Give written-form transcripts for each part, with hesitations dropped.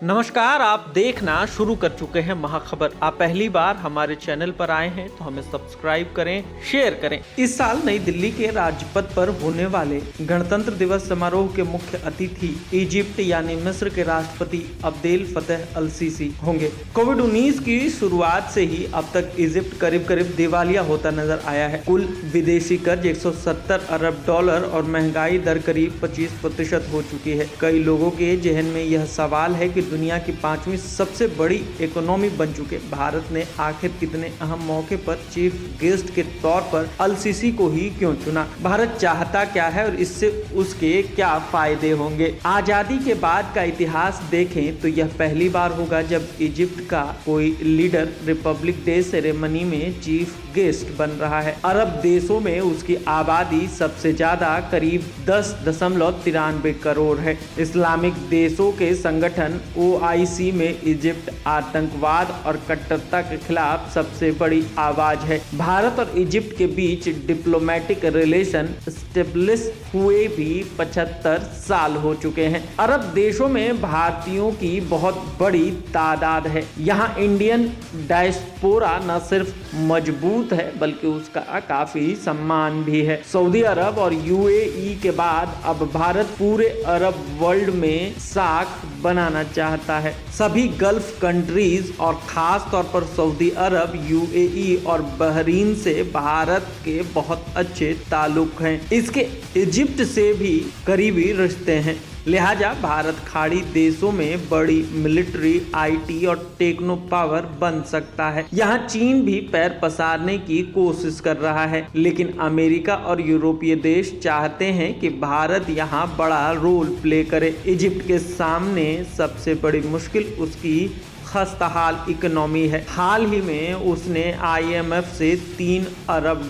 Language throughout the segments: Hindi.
नमस्कार, आप देखना शुरू कर चुके हैं महाखबर। आप पहली बार हमारे चैनल पर आए हैं तो हमें सब्सक्राइब करें, शेयर करें। इस साल नई दिल्ली के राजपथ पर होने वाले गणतंत्र दिवस समारोह के मुख्य अतिथि इजिप्ट यानी मिस्र के राष्ट्रपति अब्देल फतेह अल सीसी होंगे। कोविड-19 की शुरुआत से ही अब तक इजिप्ट करीब करीब दिवालिया होता नजर आया है। कुल विदेशी कर्ज $170 अरब और महंगाई दर करीब 25% हो चुकी है। कई लोगों के जहन में यह सवाल है कि दुनिया की 5वीं सबसे बड़ी इकोनॉमी बन चुके भारत ने आखिर इतने अहम मौके पर चीफ गेस्ट के तौर पर अल सीसी को ही क्यों चुना? भारत चाहता क्या है और इससे उसके क्या फायदे होंगे? आजादी के बाद का इतिहास देखें तो यह पहली बार होगा जब इजिप्ट का कोई लीडर रिपब्लिक डे सेरेमनी में चीफ गेस्ट बन रहा है। अरब देशों में उसकी आबादी सबसे ज्यादा करीब 10.93 करोड़ है। इस्लामिक देशों के संगठन OIC में इजिप्ट आतंकवाद और कट्टरता के खिलाफ सबसे बड़ी आवाज है। भारत और इजिप्ट के बीच डिप्लोमेटिक रिलेशन स्टेब्लिश हुए भी 75 साल हो चुके हैं। अरब देशों में भारतीयों की बहुत बड़ी तादाद है। यहाँ इंडियन डायस्पोरा न सिर्फ मजबूत है बल्कि उसका काफी सम्मान भी है। सऊदी अरब और UAE के बाद अब भारत पूरे अरब वर्ल्ड में साख बनाना चाहता है। सभी गल्फ कंट्रीज और खास तौर पर सऊदी अरब, UAE और बहरीन से भारत के बहुत अच्छे ताल्लुक हैं। इसके इजिप्ट से भी करीबी रिश्ते हैं। लिहाजा भारत खाड़ी देशों में बड़ी मिलिट्री, IT और टेक्नो पावर बन सकता है। यहाँ चीन भी पैर पसारने की कोशिश कर रहा है, लेकिन अमेरिका और यूरोपीय देश चाहते हैं कि भारत यहाँ बड़ा रोल प्ले करे। इजिप्ट के सामने सबसे बड़ी मुश्किल उसकी खस्ताहाल इकोनॉमी है। हाल ही में उसने IMF से $3 अरब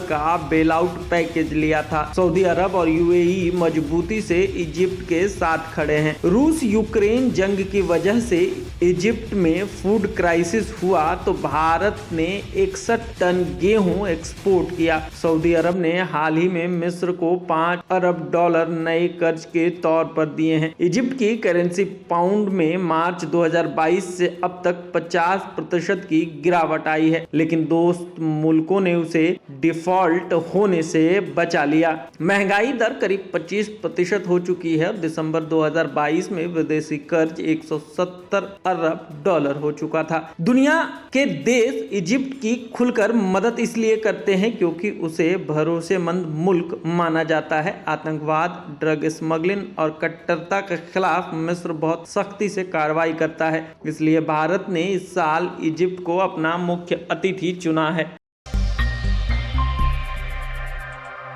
का बेल आउट पैकेज लिया था। सऊदी अरब और UAE मजबूती से इजिप्ट के साथ खड़े हैं। रूस यूक्रेन जंग की वजह से इजिप्ट में फूड क्राइसिस हुआ तो भारत ने 61 टन गेहूं एक्सपोर्ट किया। सऊदी अरब ने हाल ही में मिस्र को $5 अरब नए कर्ज के तौर पर दिए हैं। इजिप्ट की करेंसी पाउंड में मार्च 2022 से अब तक 50% की गिरावट आई है, लेकिन दोस्त मुल्कों ने उसे डिफॉल्ट होने से बचा लिया। महंगाई दर करीब 25% हो चुकी है और दिसंबर 2022 में विदेशी कर्ज $170 अरब हो चुका था। दुनिया के देश इजिप्ट की खुलकर मदद इसलिए करते हैं क्योंकि उसे भरोसेमंद मुल्क माना जाता है। आतंकवाद, ड्रग स्मगलिंग और कट्टरता के खिलाफ मिस्र बहुत सख्ती से कार्रवाई करता है। इसलिए भारत ने इस साल इजिप्ट को अपना मुख्य अतिथि चुना है।